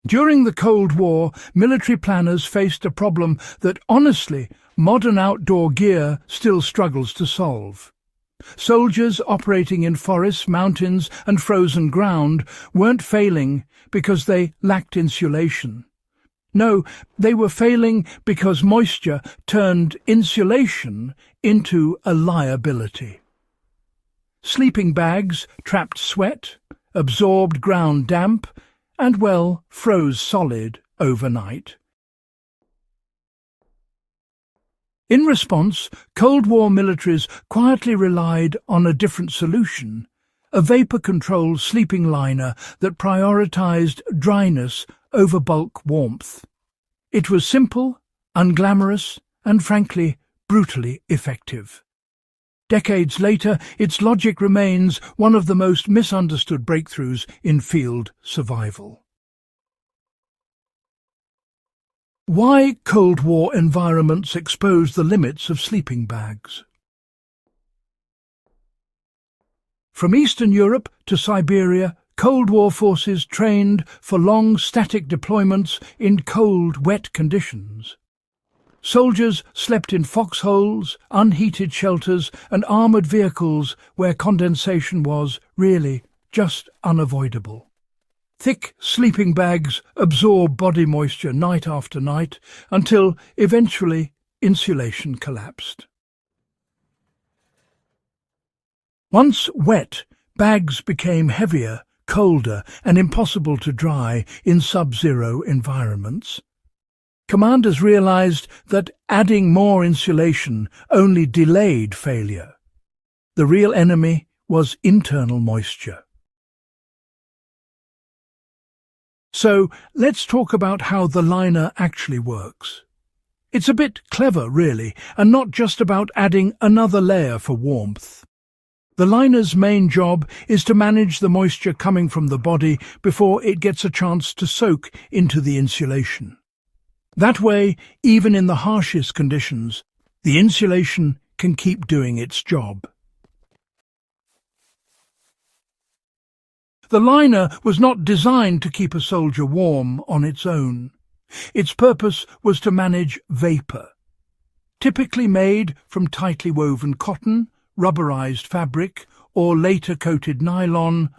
During the Cold War, military planners faced a problem that, honestly, modern outdoor gear still struggles to solve. Soldiers operating in forests, mountains, and frozen ground weren't failing because they lacked insulation. No, they were failing because moisture turned insulation into a liability. Sleeping bags trapped sweat, absorbed ground damp, and, well, froze solid overnight. In response, Cold War militaries quietly relied on a different solution, a vapor-controlled sleeping liner that prioritized dryness over bulk warmth. It was simple, unglamorous, and frankly, brutally effective. Decades later, its logic remains one of the most misunderstood breakthroughs in field survival. Why Cold War environments expose the limits of sleeping bags. From Eastern Europe to Siberia, Cold War forces trained for long static deployments in cold, wet conditions. Soldiers slept in foxholes, unheated shelters, and armoured vehicles where condensation was, really, just unavoidable. Thick sleeping bags absorb body moisture night after night until, eventually, insulation collapsed. Once wet, bags became heavier, colder, and impossible to dry in sub-zero environments. Commanders realized that adding more insulation only delayed failure. The real enemy was internal moisture. So, let's talk about how the liner actually works. It's a bit clever, really, and not just about adding another layer for warmth. The liner's main job is to manage the moisture coming from the body before it gets a chance to soak into the insulation. That way, even in the harshest conditions, the insulation can keep doing its job. The liner was not designed to keep a soldier warm on its own. Its purpose was to manage vapour. Typically made from tightly woven cotton, rubberized fabric, or later coated nylon,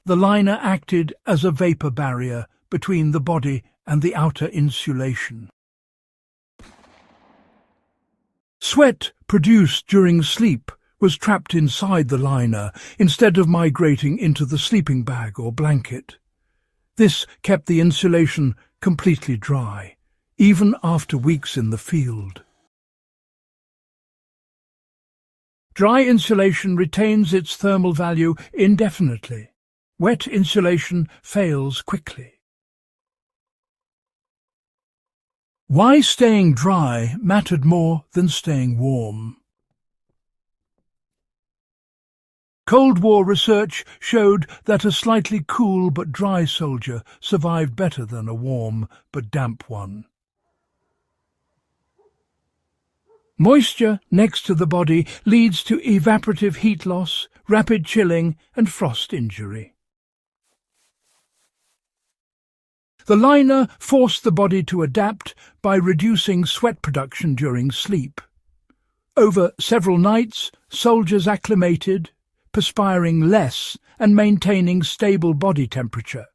the liner acted as a vapour barrier between the body and the outer insulation. Sweat produced during sleep was trapped inside the liner instead of migrating into the sleeping bag or blanket. This kept the insulation completely dry, even after weeks in the field. Dry insulation retains its thermal value indefinitely. Wet insulation fails quickly. Why staying dry mattered more than staying warm. Cold War research showed that a slightly cool but dry soldier survived better than a warm but damp one. Moisture next to the body leads to evaporative heat loss, rapid chilling, and frost injury. The liner forced the body to adapt by reducing sweat production during sleep. Over several nights, soldiers acclimated, perspiring less and maintaining stable body temperature.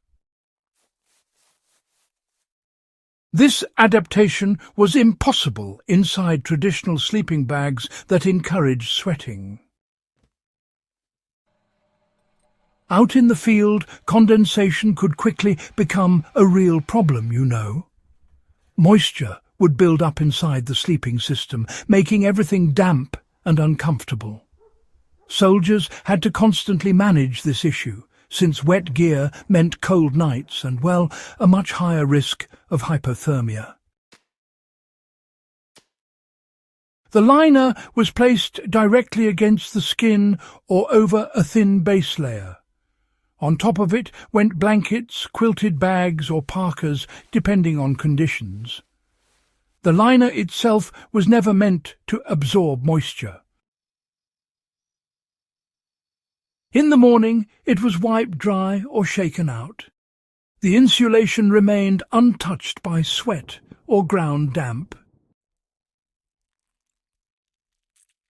This adaptation was impossible inside traditional sleeping bags that encouraged sweating. Out in the field, condensation could quickly become a real problem, you know. Moisture would build up inside the sleeping system, making everything damp and uncomfortable. Soldiers had to constantly manage this issue, since wet gear meant cold nights and, well, a much higher risk of hypothermia. The liner was placed directly against the skin or over a thin base layer. On top of it went blankets, quilted bags or parkas, depending on conditions. The liner itself was never meant to absorb moisture. In the morning, it was wiped dry or shaken out. The insulation remained untouched by sweat or ground damp.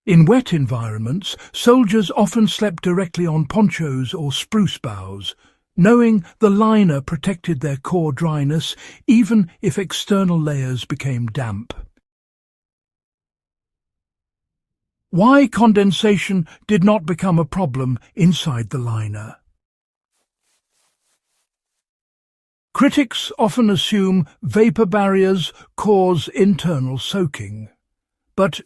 In wet environments, soldiers often slept directly on ponchos or spruce boughs, knowing the liner protected their core dryness even if external layers became damp. Why condensation did not become a problem inside the liner? Critics often assume vapor barriers cause internal soaking. But,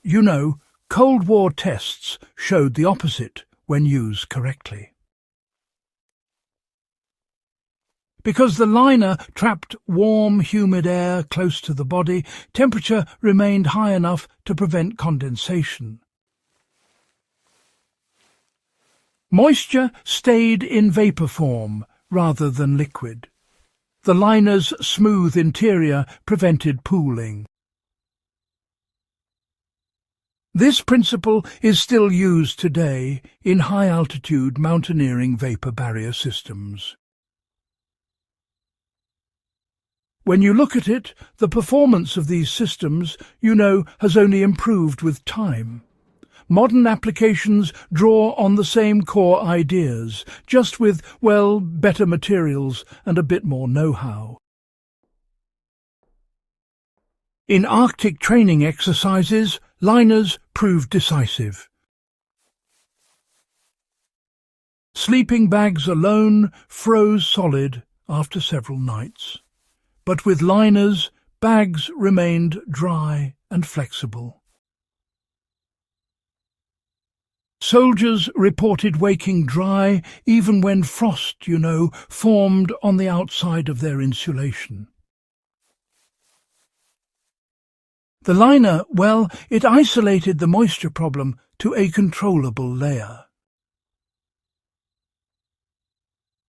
Cold War tests showed the opposite when used correctly. Because the liner trapped warm, humid air close to the body, temperature remained high enough to prevent condensation. Moisture stayed in vapor form rather than liquid. The liner's smooth interior prevented pooling. This principle is still used today in high-altitude mountaineering vapor barrier systems. When you look at it, the performance of these systems, has only improved with time. Modern applications draw on the same core ideas, just with, better materials and a bit more know-how. In Arctic training exercises, liners proved decisive. Sleeping bags alone froze solid after several nights. But with liners, bags remained dry and flexible. Soldiers reported waking dry even when frost, formed on the outside of their insulation. The liner, it isolated the moisture problem to a controllable layer.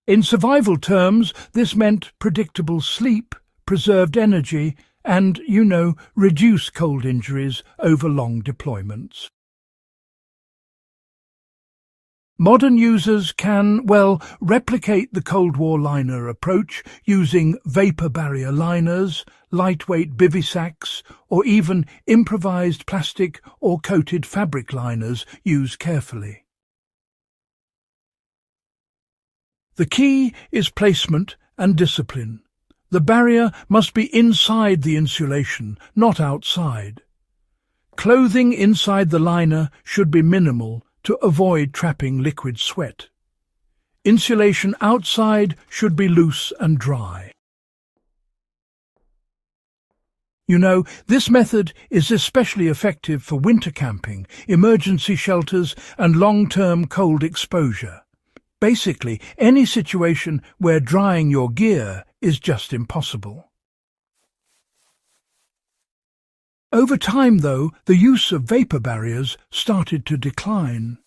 In survival terms, this meant predictable sleep, preserved energy, and, reduced cold injuries over long deployments. Modern users can, replicate the Cold War liner approach using vapor barrier liners, lightweight bivy sacks, or even improvised plastic or coated fabric liners used carefully. The key is placement and discipline. The barrier must be inside the insulation, not outside. Clothing inside the liner should be minimal to avoid trapping liquid sweat. Insulation outside should be loose and dry. This method is especially effective for winter camping, emergency shelters, and long-term cold exposure. Basically, any situation where drying your gear is just impossible. Over time, though, the use of vapor barriers started to decline.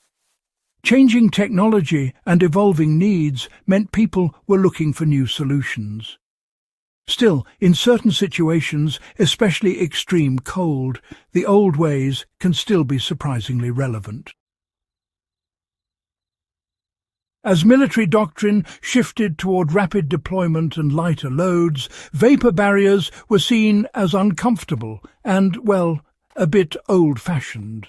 Changing technology and evolving needs meant people were looking for new solutions. Still, in certain situations, especially extreme cold, the old ways can still be surprisingly relevant. As military doctrine shifted toward rapid deployment and lighter loads, vapor barriers were seen as uncomfortable and, a bit old-fashioned.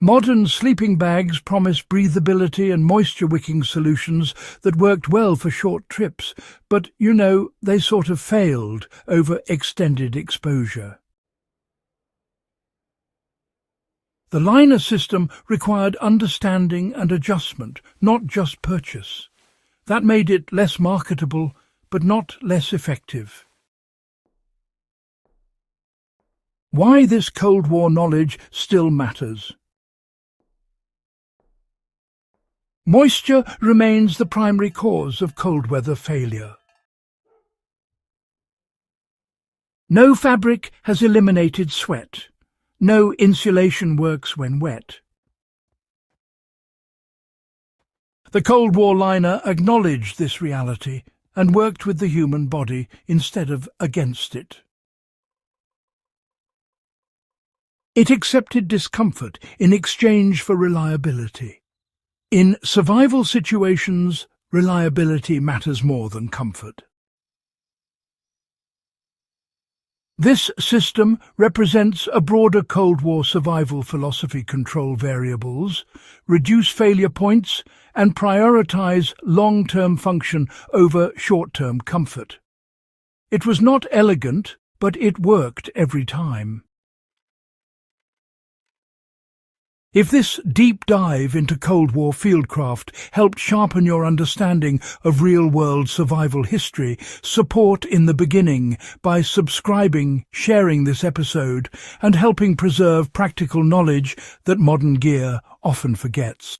Modern sleeping bags promised breathability and moisture-wicking solutions that worked well for short trips, but, they sort of failed over extended exposure. The liner system required understanding and adjustment, not just purchase. That made it less marketable, but not less effective. Why this Cold War knowledge still matters. Moisture remains the primary cause of cold weather failure. No fabric has eliminated sweat. No insulation works when wet. The Cold War liner acknowledged this reality and worked with the human body instead of against it. It accepted discomfort in exchange for reliability. In survival situations, Reliability matters more than comfort. This system represents a broader Cold War survival philosophy: control variables, reduce failure points, and prioritize long-term function over short-term comfort. It was not elegant, but it worked every time. If this deep dive into Cold War fieldcraft helped sharpen your understanding of real-world survival history, support In the Beginning by subscribing, sharing this episode, and helping preserve practical knowledge that modern gear often forgets.